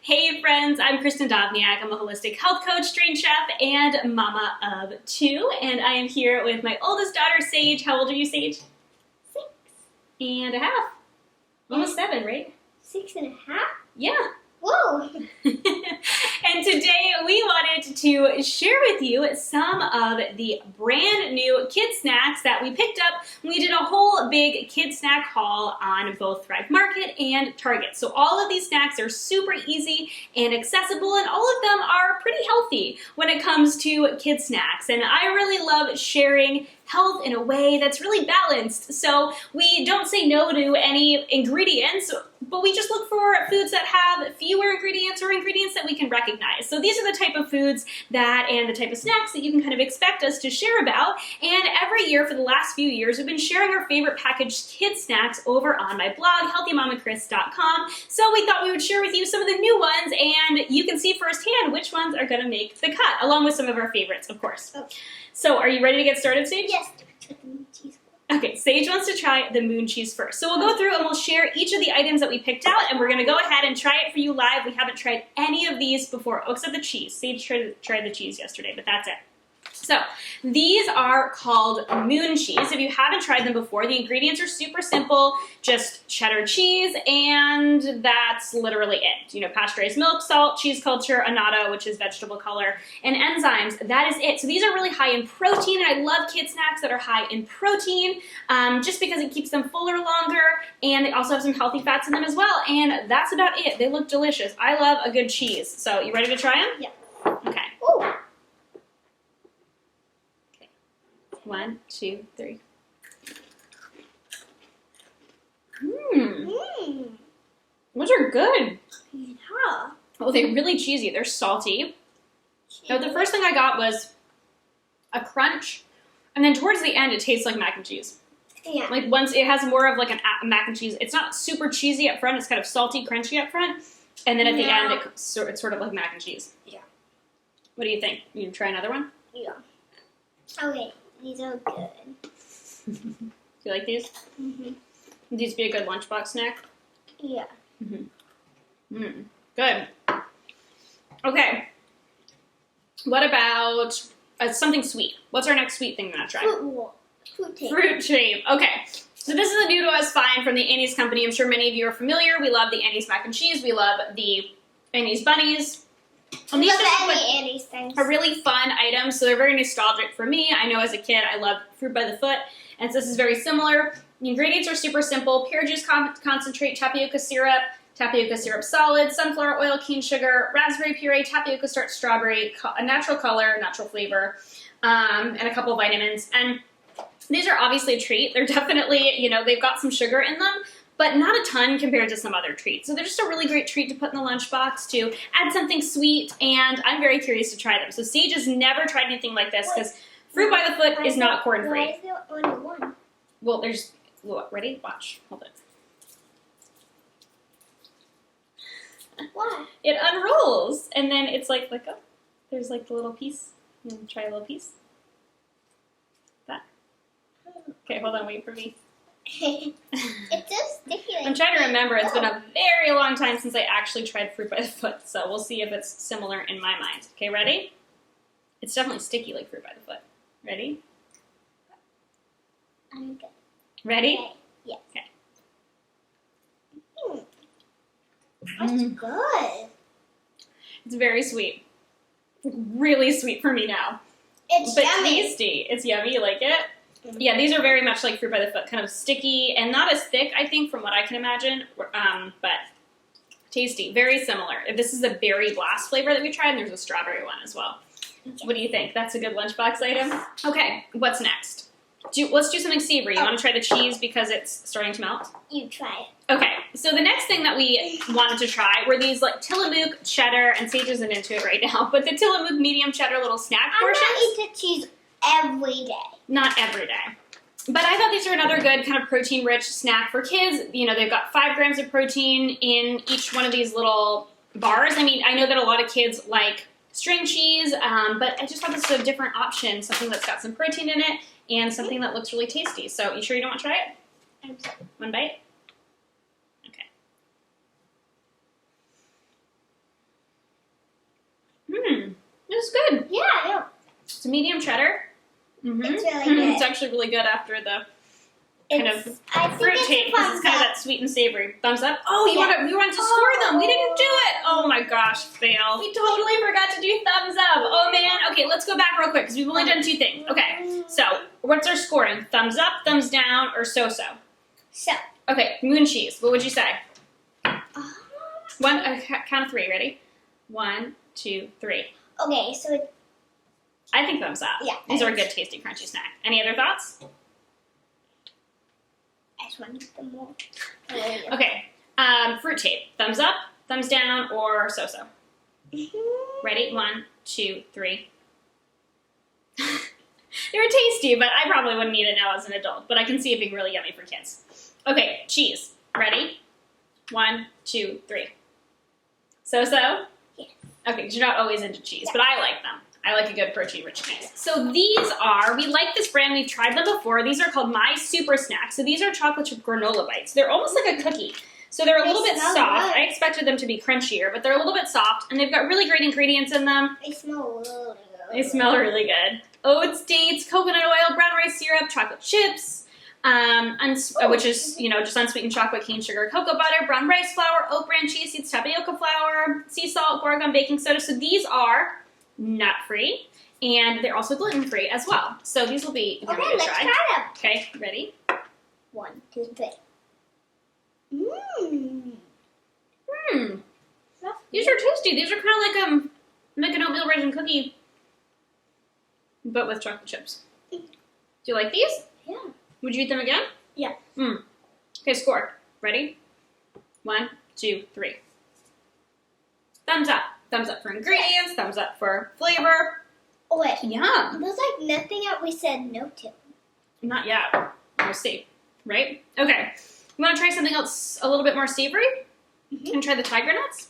Hey friends, I'm Kristen Dovniak. I'm a holistic health coach, trained chef, and mama of two. And I am here with my oldest daughter, Sage. How old are you, Sage? 6.5. Almost 7, right? 6.5? Yeah. Whoa! And today we wanted to share with you some of the brand new kid snacks that we picked up. We did a whole big kid snack haul on both Thrive Market and Target. So all of these snacks are super easy and accessible, and all of them are pretty healthy when it comes to kid snacks. And I really love sharing health in a way that's really balanced. So we don't say no to any ingredients, but we just look for foods that have fewer ingredients or ingredients that we can recognize. So these are the type of foods and the type of snacks that you can kind of expect us to share about. And every year for the last few years, we've been sharing our favorite packaged kid snacks over on my blog, healthymommachris.com. So we thought we would share with you some of the new ones, and you can see firsthand which ones are gonna make the cut, along with some of our favorites, of course. Okay. So are you ready to get started, Sage? Yes. Okay, Sage wants to try the moon cheese first. So we'll go through and we'll share each of the items that we picked out, and we're gonna go ahead and try it for you live. We haven't tried any of these before, except the cheese. Sage tried the cheese yesterday, but that's it. So these are called moon cheese. If you haven't tried them before, the ingredients are super simple, just cheddar cheese, and that's literally it. You know, pasteurized milk, salt, cheese culture, annatto, which is vegetable color, and enzymes. That is it. So these are really high in protein, and I love kid snacks that are high in protein, just because it keeps them fuller longer, and they also have some healthy fats in them as well, and that's about it. They look delicious. I love a good cheese. So you ready to try them? Yeah. Okay. Ooh. 1, 2, 3. Those are good. Yeah. Oh, they're really cheesy. They're salty. Now, the first thing I got was a crunch, and then towards the end, it tastes like mac and cheese. Yeah. Like once it has more of like a mac and cheese. It's not super cheesy up front. It's kind of salty, crunchy up front, and then at the end, it's sort of like mac and cheese. Yeah. What do you think? You try another one? Yeah. Okay. These are good. Do you like these? Mm-hmm. Would these be a good lunchbox snack? Yeah. Good. Okay. What about something sweet? What's our next sweet thing we're gonna try? Fruit tape. Fruit tape. Okay. So this is a new to us find from the Annie's company. I'm sure many of you are familiar. We love the Annie's mac and cheese. We love the Annie's bunnies. And these Annie's things. are really fun items, so they're very nostalgic for me. I know as a kid I loved Fruit by the Foot, and so this is very similar. The ingredients are super simple: pear juice concentrate, tapioca syrup solid, sunflower oil, cane sugar, raspberry puree, tapioca starch, strawberry, a natural color, natural flavor, and a couple vitamins. And these are obviously a treat. They're definitely, you know, they've got some sugar in them, but not a ton compared to some other treats. So they're just a really great treat to put in the lunchbox to add something sweet, and I'm very curious to try them. So Sage has never tried anything like this because Fruit by the Foot is not corn-free. Why is there only one? Well, there's, ready? Watch, hold it. Why? It unrolls, and then it's like oh, there's like the little piece. Try a little piece. That. Okay, hold on, wait for me. It's just sticky. I'm trying to remember. It's been a very long time since I actually tried Fruit by the Foot, so we'll see if it's similar in my mind. Okay, ready? It's definitely sticky like Fruit by the Foot. Ready? I'm good. Ready? Okay. Yes. Okay. That's good. It's very sweet. Really sweet for me now. It's but yummy. Tasty. It's yummy. You like it? Yeah, these are very much like Fruit by the Foot, kind of sticky and not as thick, I think, from what I can imagine, but tasty. Very similar. This is a berry blast flavor that we tried, and there's a strawberry one as well. Okay. What do you think? That's a good lunchbox item? Okay, what's next? Let's do something savory. You want to try the cheese because it's starting to melt? You try it. Okay, so the next thing that we wanted to try were these like Tillamook cheddar, and Sage isn't into it right now, but the Tillamook medium cheddar little snack portions. I'm not eat cheese every day. Not every day. But I thought these are another good kind of protein-rich snack for kids. You know, they've got 5 grams of protein in each one of these little bars. I mean, I know that a lot of kids like string cheese, but I just thought this was a different option, something that's got some protein in it and something that looks really tasty. So, you sure you don't want to try it? I'm sorry. One bite? Okay. is good. Yeah, I know. It's a medium cheddar. Mm-hmm. It's really good. It's actually really good after the kind of I think fruit it's taste. a thumbs It's kind of up. that sweet and savory. Thumbs up. Oh, we wanted to Oh. score them. We didn't do it. Oh my gosh, fail. We totally forgot to do thumbs up. Oh man. Okay, let's go back real quick because we've only done 2 things. Okay, so what's our scoring? Thumbs up, thumbs down, or so-so? So. Okay, moon cheese. What would you say? Count of 3. Ready? 1, 2, 3. Okay, so it's I think thumbs up. Yeah. These are a good, tasty, crunchy snack. Any other thoughts? I just want to eat them more. Okay. Fruit tape. Thumbs up, thumbs down, or so-so. Ready? 1, 2, 3. They were tasty, but I probably wouldn't eat it now as an adult. But I can see it being really yummy for kids. Okay, cheese. Ready? 1, 2, 3. So-so? Yes. Okay, because you're not always into cheese, but I like them. I like a good protein-rich cheese. So these are, we like this brand, we've tried them before. These are called My Super Snacks. So these are chocolate chip granola bites. They're almost like a cookie. So they're a little bit smell soft. good. I expected them to be crunchier, but they're a little bit soft, and they've got really great ingredients in them. They smell really good. They smell really good. Oats, dates, coconut oil, brown rice syrup, chocolate chips, which is, just unsweetened chocolate, cane sugar, cocoa butter, brown rice flour, oat bran cheese seeds, tapioca flour, sea salt, Gorgon baking soda. So these are nut-free, and they're also gluten-free as well. So these will be Okay, yummy to let's try. try them. Okay, ready? 1, 2, 3. Mmm. These are tasty. These are kind of like an oatmeal raisin cookie, but with chocolate chips. Do you like these? Yeah. Would you eat them again? Yeah. Okay, score. Ready? 1, 2, 3. Thumbs up. Thumbs up for ingredients. Thumbs up for flavor. Oh, wait. Yum. There's like nothing that we said no to. Not yet. We'll see. Right? Okay. You want to try something else a little bit more savory? And try the tiger nuts?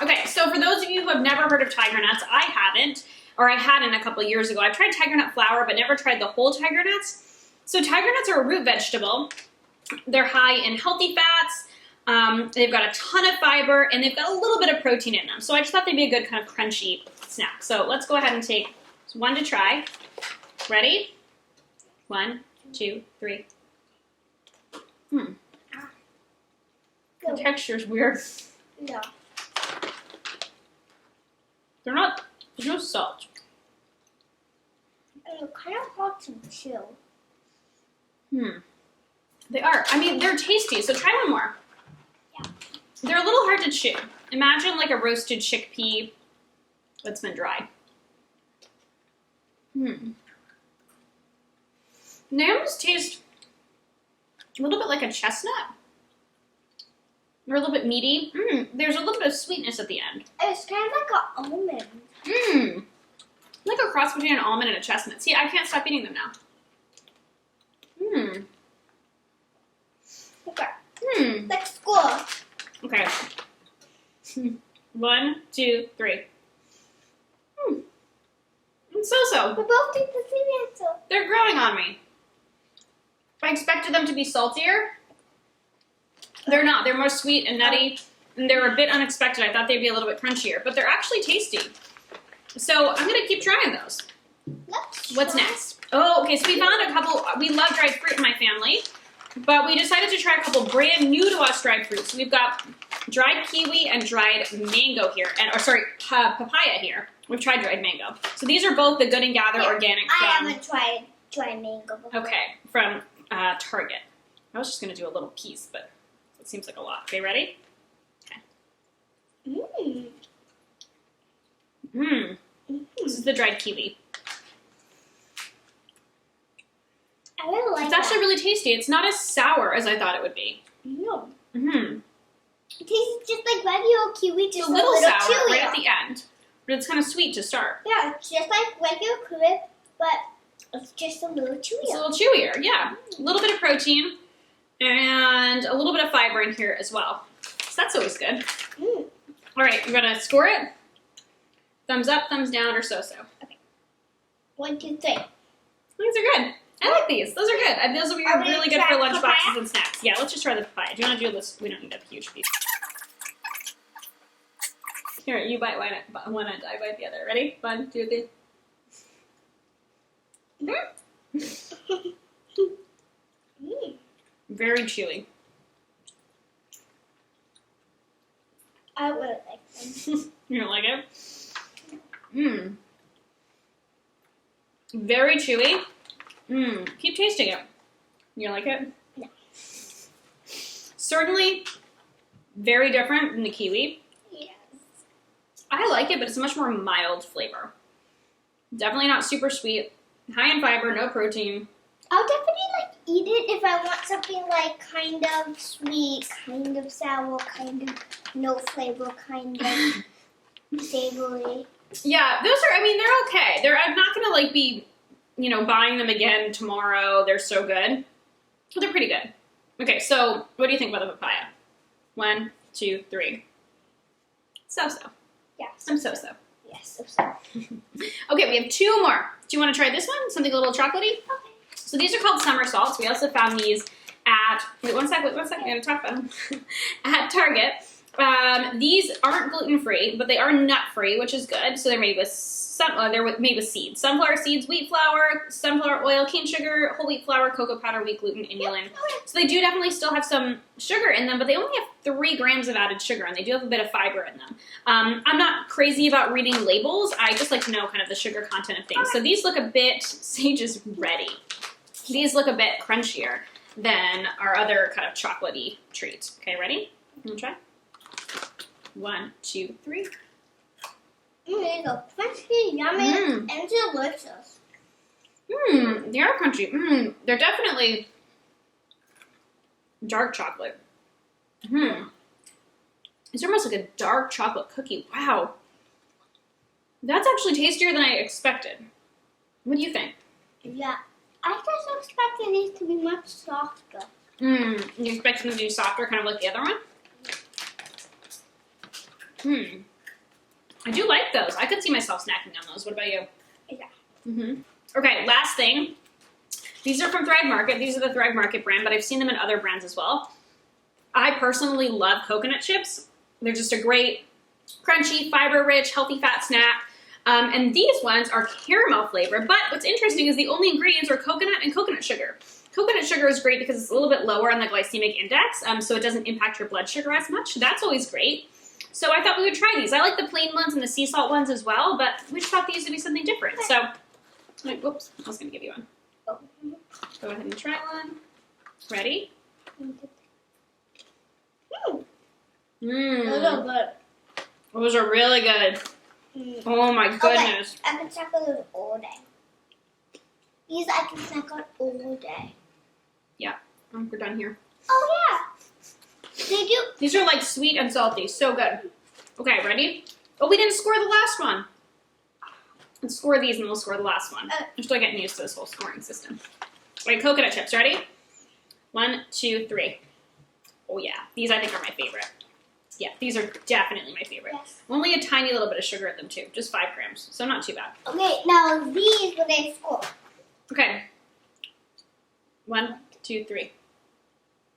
Okay, so for those of you who have never heard of tiger nuts, I haven't, or I hadn't a couple years ago. I've tried tiger nut flour, but never tried the whole tiger nuts. So tiger nuts are a root vegetable. They're high in healthy fats. They've got a ton of fiber, and they've got a little bit of protein in them. So I just thought they'd be a good kind of crunchy snack. So let's go ahead and take one to try. Ready? 1, 2, 3. The texture's weird. No. There's no salt. And they're kind of hard to chew. They are. I mean, they're tasty, so try one more. Yeah. They're a little hard to chew. Imagine like a roasted chickpea that's been dried. They almost taste a little bit like a chestnut. They're a little bit meaty. There's a little bit of sweetness at the end. It's kind of like an almond. Like a cross between an almond and a chestnut. See, I can't stop eating them now. Okay. Let's score. Okay. 1, 2, 3. It's so-so. We both did the same answer. They're growing on me. I expected them to be saltier. They're not. They're more sweet and nutty, and they're a bit unexpected. I thought they'd be a little bit crunchier, but they're actually tasty. So I'm going to keep trying those. What's next? Oh, okay, so we found a couple. We love dried fruit in my family, but we decided to try a couple brand new to us dried fruits. So we've got dried kiwi and dried mango here, papaya here. We've tried dried mango. So these are both the Good and Gather organic I from... haven't tried dried mango before. Okay, from Target. I was just going to do a little piece, but it seems like a lot. Okay, ready? Okay. This is the dried kiwi. I really like It's actually really tasty. It's not as sour as I thought it would be. No. It It tastes just like regular kiwi, just a little sour chewier. right at the end, but it's kind of sweet to start. Yeah, it's just like regular kiwi, but it's just a little chewier. It's a little chewier, yeah. A little bit of protein and a little bit of fiber in here as well. So that's always good. All right, you're gonna score it. Thumbs up, thumbs down, or so-so. Okay. 1, 2, 3. These are good. I like these. Those are good. And those will be really good for lunch boxes and snacks. Yeah, let's just try the papaya. Do you want to do this? We don't need a huge piece. Here, you bite one end, I bite the other. Ready? 1, 2, 3. Very chewy. I would like them. You don't like it? Mmm. Very chewy. Mmm. Keep tasting it. You like it? No. Certainly very different than the kiwi. Yes. I like it, but it's a much more mild flavor. Definitely not super sweet. High in fiber, no protein. I'll definitely like eat it if I want something like kind of sweet, kind of sour, kind of no flavor, kind of savory. Yeah, those are, I mean, they're okay. I'm not going to like be, buying them again tomorrow. They're so good. But they're pretty good. Okay, so what do you think about the papaya? 1, 2, 3. So-so. Yes. I'm so-so. Yes, so. Okay, we have 2 more. Do you want to try this one? Something a little chocolatey? Okay. So these are called somersaults. We also found these at, wait one sec, I'm going to talk about them. At Target. These aren't gluten-free, but they are nut-free, which is good. So they're made with seeds. Sunflower seeds, wheat flour, sunflower oil, cane sugar, whole wheat flour, cocoa powder, wheat gluten, inulin. So they do definitely still have some sugar in them, but they only have 3 grams of added sugar, and they do have a bit of fiber in them. I'm not crazy about reading labels. I just like to know kind of the sugar content of things. So these look a bit, Sage is ready. These look a bit crunchier than our other kind of chocolatey treats. Okay, ready? You want to try? 1, 2, 3. These are crunchy, yummy, and delicious. They are crunchy. They're definitely dark chocolate. It's almost like a dark chocolate cookie. Wow. That's actually tastier than I expected. What do you think? Yeah. I just expected these to be much softer. You expect them to be softer, kind of like the other one? I do like those. I could see myself snacking on those. What about you? Yeah. Okay, last thing. These are from Thrive Market. These are the Thrive Market brand, but I've seen them in other brands as well. I personally love coconut chips. They're just a great, crunchy, fiber-rich, healthy fat snack. And these ones are caramel flavored, but what's interesting is the only ingredients are coconut and coconut sugar. Coconut sugar is great because it's a little bit lower on the glycemic index, so it doesn't impact your blood sugar as much. That's always great. So I thought we would try these. I like the plain ones and the sea salt ones as well, but we just thought these would be something different. So, whoops, I was going to give you one. Go ahead and try one. Ready? Those are good. Those are really good. Oh my goodness. Okay, I can snack on those all day. These I can snack on all day. Yeah, we're done here. Oh yeah. They do. These are like sweet and salty. So good. Okay, ready? Oh, we didn't score the last one. Let's score these and we'll score the last one. I'm still getting used to this whole scoring system. All right, coconut chips. Ready? 1, 2, 3. Oh yeah, these I think are my favorite. Yeah, these are definitely my favorite. Yes. Only a tiny little bit of sugar in them too. Just 5 grams. So not too bad. Okay, now these will they score? Okay. 1, 2, 3.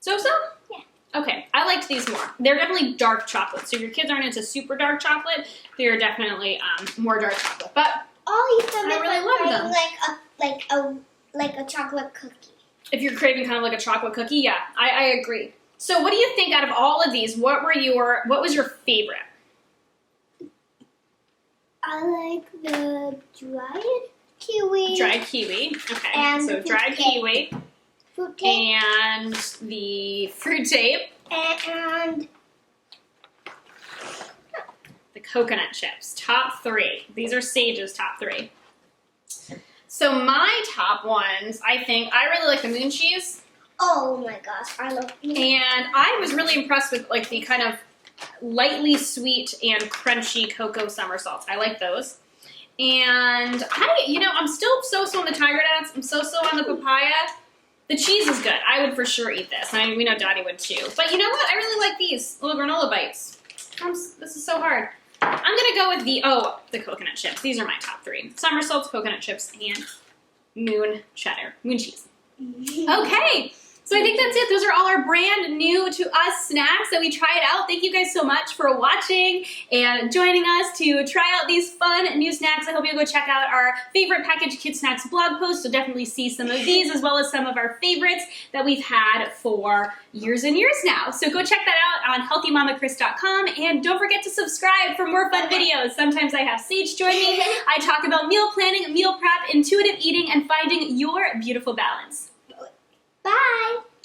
So-so? Yeah. Okay, I liked these more. They're definitely dark chocolate. So if your kids aren't into super dark chocolate, they're definitely more dark chocolate. But All you can I really love them. like a chocolate cookie. If you're craving kind of like a chocolate cookie, yeah, I agree. So what do you think out of all of these? What was your favorite? I like the dried kiwi. Dried kiwi. Okay. And so the dried kiwi. Fruit tape. And the fruit tape. And the coconut chips. Top 3. These are Sage's top 3. So my top ones, I really like the moon cheese. oh my gosh, I love these. And I was really impressed with like the kind of lightly sweet and crunchy cocoa somersaults. I like those. And I'm still so-so on the tiger nuts. I'm so-so on the papaya. The cheese is good. I would for sure eat this. I mean, we know Daddy would too. But you know what? I really like these little granola bites. This is so hard. I'm going to go with the coconut chips. These are my top 3. Somersaults, coconut chips, and moon cheese. Okay. So I think that's it. Those are all our brand new to us snacks that we tried out. Thank you guys so much for watching and joining us to try out these fun new snacks. I hope you'll go check out our favorite packaged kid snacks blog post. You'll definitely see some of these as well as some of our favorites that we've had for years and years now. So go check that out on healthymamachris.com, and don't forget to subscribe for more fun videos. Sometimes I have Sage join me. I talk about meal planning, meal prep, intuitive eating, and finding your beautiful balance. Bye.